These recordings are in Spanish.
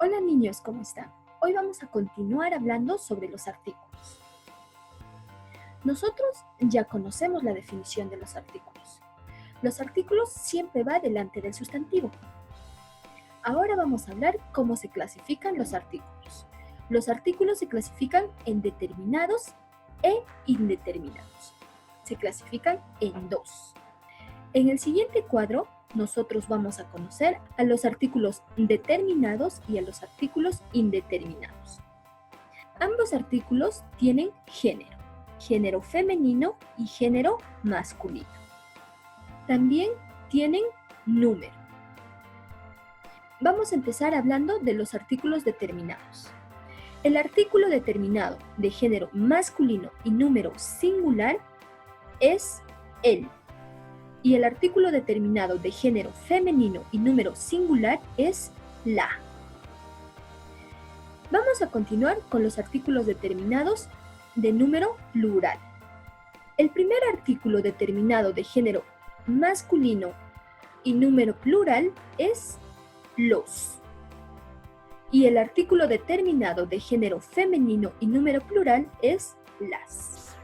Hola niños, ¿cómo están? Hoy vamos a continuar hablando sobre los artículos. Nosotros ya conocemos la definición de los artículos. Los artículos siempre van delante del sustantivo. Ahora vamos a hablar cómo se clasifican los artículos. Los artículos se clasifican en determinados e indeterminados. Se clasifican en dos. En el siguiente cuadro, nosotros vamos a conocer a los artículos determinados y a los artículos indeterminados. Ambos artículos tienen género femenino y género masculino. También tienen número. Vamos a empezar hablando de los artículos determinados. El artículo determinado de género masculino y número singular es el. Y el artículo determinado de género femenino y número singular es la. Vamos a continuar con los artículos determinados de número plural. El primer artículo determinado de género masculino y número plural es los. Y el artículo determinado de género femenino y número plural es las.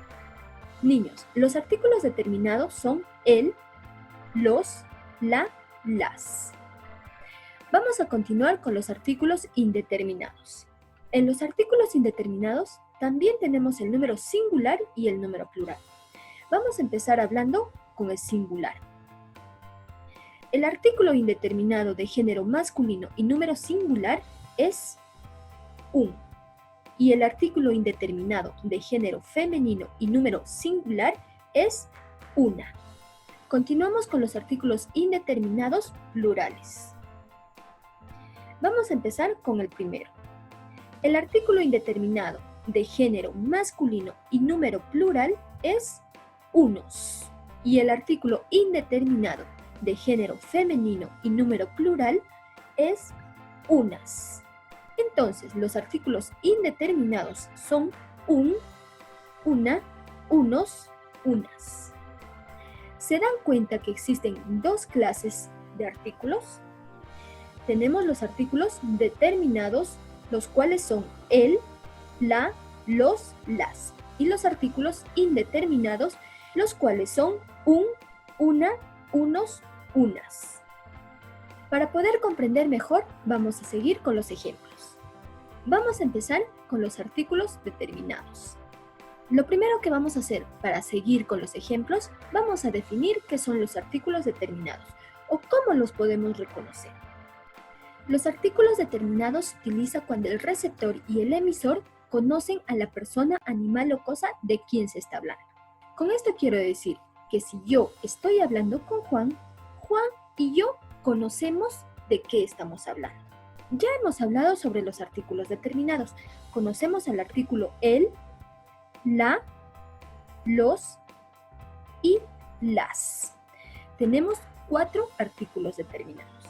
Niños, los artículos determinados son el, los, la, las. Vamos a continuar con los artículos indeterminados. En los artículos indeterminados también tenemos el número singular y el número plural. Vamos a empezar hablando con el singular. El artículo indeterminado de género masculino y número singular es un. Y el artículo indeterminado de género femenino y número singular es una. Continuamos con los artículos indeterminados plurales. Vamos a empezar con el primero. El artículo indeterminado de género masculino y número plural es unos. Y el artículo indeterminado de género femenino y número plural es unas. Entonces, los artículos indeterminados son un, una, unos, unas. ¿Se dan cuenta que existen dos clases de artículos? Tenemos los artículos determinados, los cuales son el, la, los, las. Y los artículos indeterminados, los cuales son un, una, unos, unas. Para poder comprender mejor, vamos a seguir con los ejemplos. Vamos a empezar con los artículos determinados. Lo primero que vamos a hacer para seguir con los ejemplos, vamos a definir qué son los artículos determinados o cómo los podemos reconocer. Los artículos determinados se utilizan cuando el receptor y el emisor conocen a la persona, animal o cosa de quien se está hablando. Con esto quiero decir que si yo estoy hablando con Juan, Juan y yo conocemos de qué estamos hablando. Ya hemos hablado sobre los artículos determinados. Conocemos al artículo el, la, los y las. Tenemos 4 artículos determinados.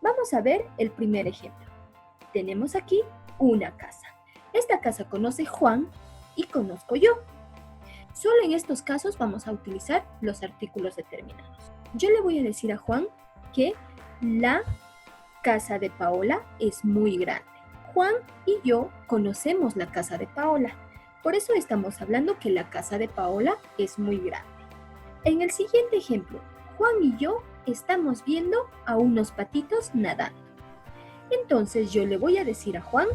Vamos a ver el primer ejemplo. Tenemos aquí una casa. Esta casa conoce Juan y conozco yo. Solo en estos casos vamos a utilizar los artículos determinados. Yo le voy a decir a Juan que la casa de Paola es muy grande. Juan y yo conocemos la casa de Paola. Por eso estamos hablando que la casa de Paola es muy grande. En el siguiente ejemplo, Juan y yo estamos viendo a unos patitos nadando. Entonces yo le voy a decir a Juan,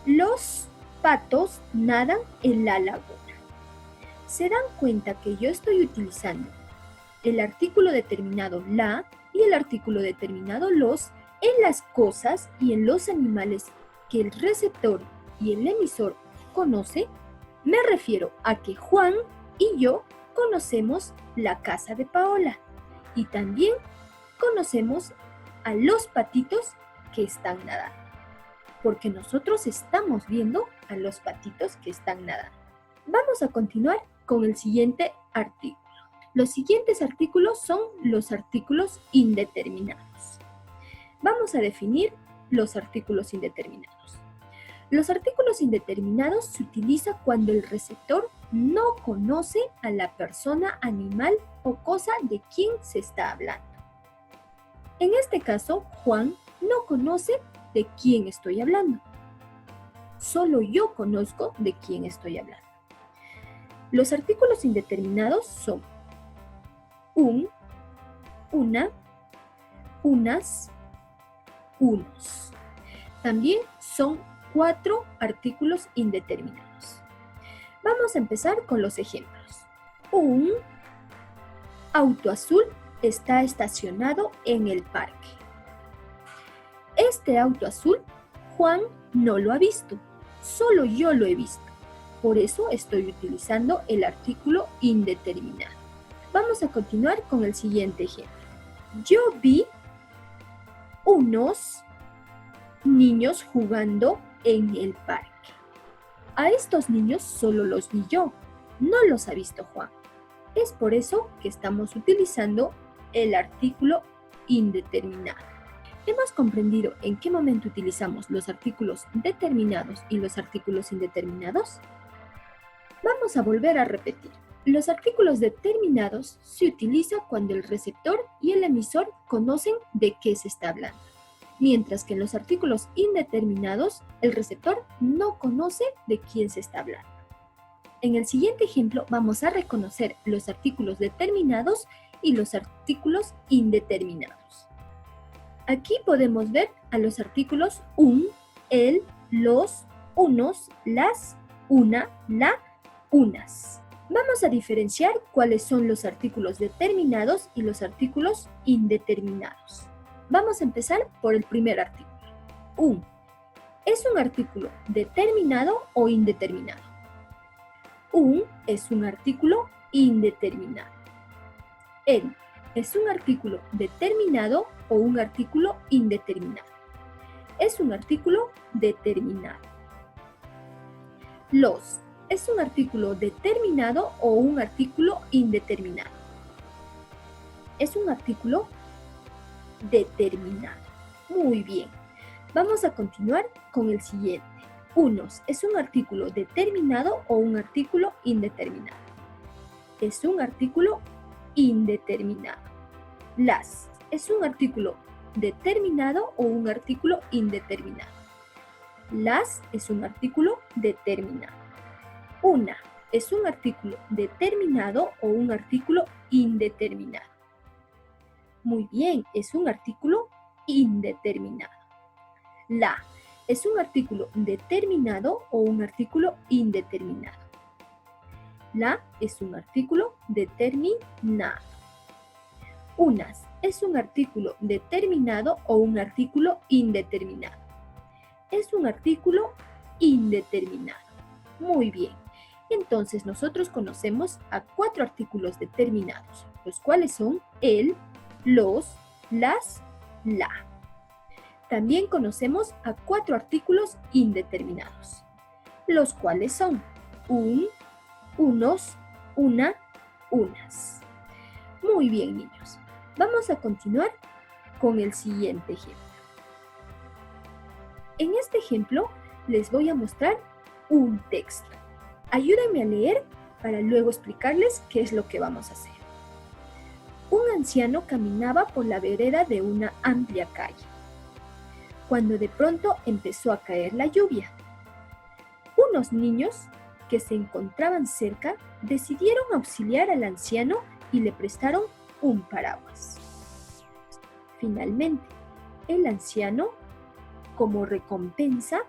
los patos nadan en la laguna. ¿Se dan cuenta que yo estoy utilizando el artículo determinado la y el artículo determinado los en las cosas y en los animales que el receptor y el emisor conoce? Me refiero a que Juan y yo conocemos la casa de Paola y también conocemos a los patitos que están nadando, porque nosotros estamos viendo a los patitos que están nadando. Vamos a continuar con el siguiente artículo. Los siguientes artículos son los artículos indeterminados. Vamos a definir los artículos indeterminados. Los artículos indeterminados se utilizan cuando el receptor no conoce a la persona, animal o cosa de quien se está hablando. En este caso, Juan no conoce de quién estoy hablando. Solo yo conozco de quién estoy hablando. Los artículos indeterminados son un, una, unas, unos. También son 4 artículos indeterminados. Vamos a empezar con los ejemplos. Un auto azul está estacionado en el parque. Este auto azul, Juan no lo ha visto, solo yo lo he visto. Por eso estoy utilizando el artículo indeterminado. Vamos a continuar con el siguiente ejemplo. Yo vi unos niños jugando en el parque. A estos niños solo los vi yo, no los ha visto Juan. Es por eso que estamos utilizando el artículo indeterminado. ¿Hemos comprendido en qué momento utilizamos los artículos determinados y los artículos indeterminados? Vamos a volver a repetir. Los artículos determinados se utilizan cuando el receptor y el emisor conocen de qué se está hablando, mientras que en los artículos indeterminados el receptor no conoce de quién se está hablando. En el siguiente ejemplo vamos a reconocer los artículos determinados y los artículos indeterminados. Aquí podemos ver a los artículos un, el, los, unos, las, una, la, unas. Vamos a diferenciar cuáles son los artículos determinados y los artículos indeterminados. Vamos a empezar por el primer artículo. Un. ¿Es un artículo determinado o indeterminado? Un es un artículo indeterminado. El es un artículo determinado o un artículo indeterminado. Es un artículo determinado. Los es un artículo determinado o un artículo indeterminado. Es un artículo determinado. Muy bien. Vamos a continuar con el siguiente. Unos es un artículo determinado o un artículo indeterminado. Es un artículo indeterminado. Las es un artículo determinado o un artículo indeterminado. Las es un artículo determinado. Una es un artículo determinado o un artículo indeterminado. Muy bien, es un artículo indeterminado. La es un artículo determinado o un artículo indeterminado. La es un artículo determinado. Unas es un artículo determinado o un artículo indeterminado. Es un artículo indeterminado. Muy bien. Entonces nosotros conocemos a 4 artículos determinados, los cuales son el, los, las, la. También conocemos a 4 artículos indeterminados, los cuales son un, unos, una, unas. Muy bien, niños. Vamos a continuar con el siguiente ejemplo. En este ejemplo les voy a mostrar un texto. Ayúdenme a leer para luego explicarles qué es lo que vamos a hacer. Un anciano caminaba por la vereda de una amplia calle, cuando de pronto empezó a caer la lluvia. Unos niños que se encontraban cerca decidieron auxiliar al anciano y le prestaron un paraguas. Finalmente, el anciano, como recompensa,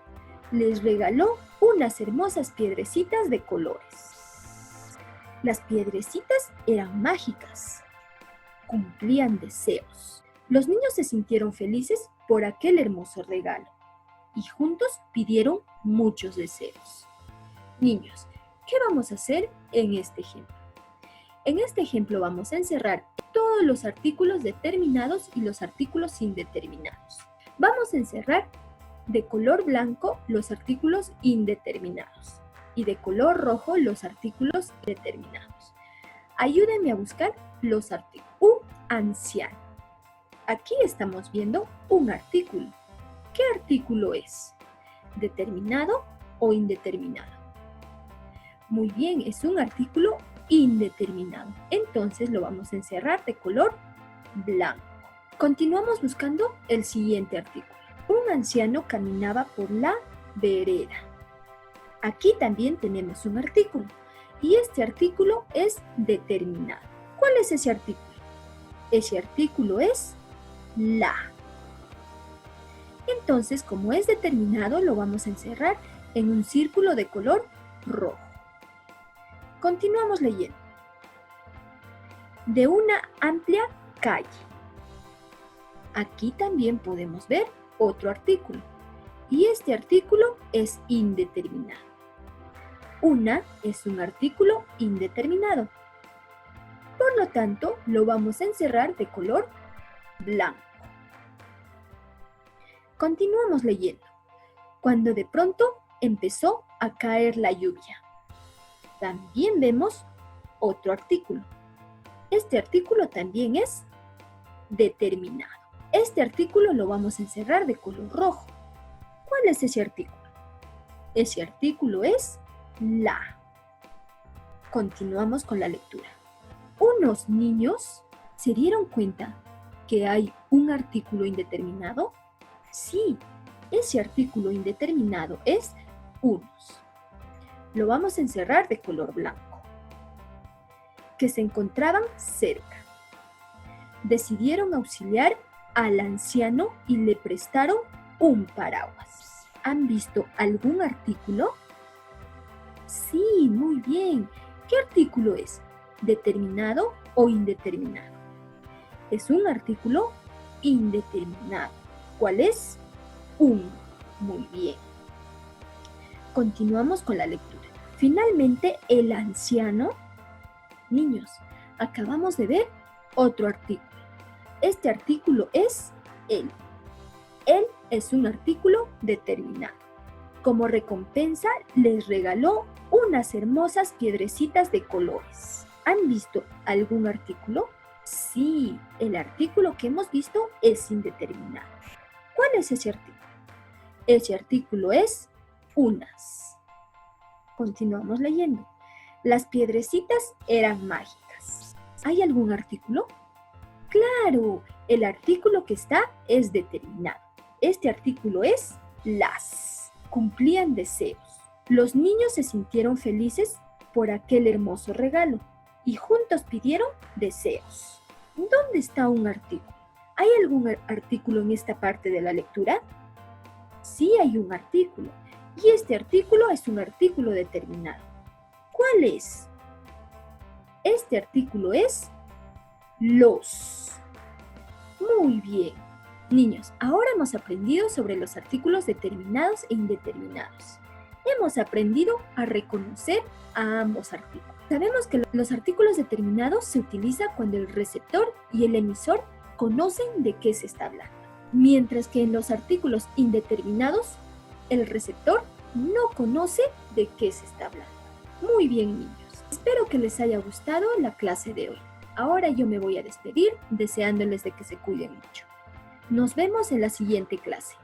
les regaló unas hermosas piedrecitas de colores. Las piedrecitas eran mágicas, cumplían deseos. Los niños se sintieron felices por aquel hermoso regalo y juntos pidieron muchos deseos. Niños, ¿qué vamos a hacer en este ejemplo? En este ejemplo vamos a encerrar todos los artículos determinados y los artículos indeterminados. Vamos a encerrar de color blanco los artículos indeterminados y de color rojo los artículos determinados. Ayúdenme a buscar los artículos. Un anciano. Aquí estamos viendo un artículo. ¿Qué artículo es? ¿Determinado o indeterminado? Muy bien, es un artículo indeterminado. Entonces lo vamos a encerrar de color blanco. Continuamos buscando el siguiente artículo. Un anciano caminaba por la vereda. Aquí también tenemos un artículo y este artículo es determinado. ¿Cuál es ese artículo? Ese artículo es la. Entonces, como es determinado, lo vamos a encerrar en un círculo de color rojo. Continuamos leyendo. De una amplia calle. Aquí también podemos ver otro artículo y este artículo es indeterminado. Una es un artículo indeterminado. Por lo tanto, lo vamos a encerrar de color blanco. Continuamos leyendo. Cuando de pronto empezó a caer la lluvia. También vemos otro artículo. Este artículo también es determinado. Este artículo lo vamos a encerrar de color rojo. ¿Cuál es ese artículo? Ese artículo es la. Continuamos con la lectura. Unos niños se dieron cuenta que hay un artículo indeterminado. Sí, ese artículo indeterminado es unos. Lo vamos a encerrar de color blanco. Que se encontraban cerca. Decidieron auxiliar al anciano y le prestaron un paraguas. ¿Han visto algún artículo? Sí, muy bien. ¿Qué artículo es? ¿Determinado o indeterminado? Es un artículo indeterminado. ¿Cuál es? Uno. Muy bien. Continuamos con la lectura. Finalmente, el anciano... Niños, acabamos de ver otro artículo. Este artículo es él. Él es un artículo determinado. Como recompensa, les regaló unas hermosas piedrecitas de colores. ¿Han visto algún artículo? Sí, el artículo que hemos visto es indeterminado. ¿Cuál es ese artículo? Ese artículo es unas. Continuamos leyendo. Las piedrecitas eran mágicas. ¿Hay algún artículo? ¡Claro! El artículo que está es determinado. Este artículo es las. Cumplían deseos. Los niños se sintieron felices por aquel hermoso regalo y juntos pidieron deseos. ¿Dónde está un artículo? ¿Hay algún artículo en esta parte de la lectura? Sí hay un artículo y este artículo es un artículo determinado. ¿Cuál es? Este artículo es los. Muy bien. Niños, ahora hemos aprendido sobre los artículos determinados e indeterminados. Hemos aprendido a reconocer a ambos artículos. Sabemos que los artículos determinados se utilizan cuando el receptor y el emisor conocen de qué se está hablando. Mientras que en los artículos indeterminados, el receptor no conoce de qué se está hablando. Muy bien, niños. Espero que les haya gustado la clase de hoy. Ahora yo me voy a despedir deseándoles de que se cuiden mucho. Nos vemos en la siguiente clase.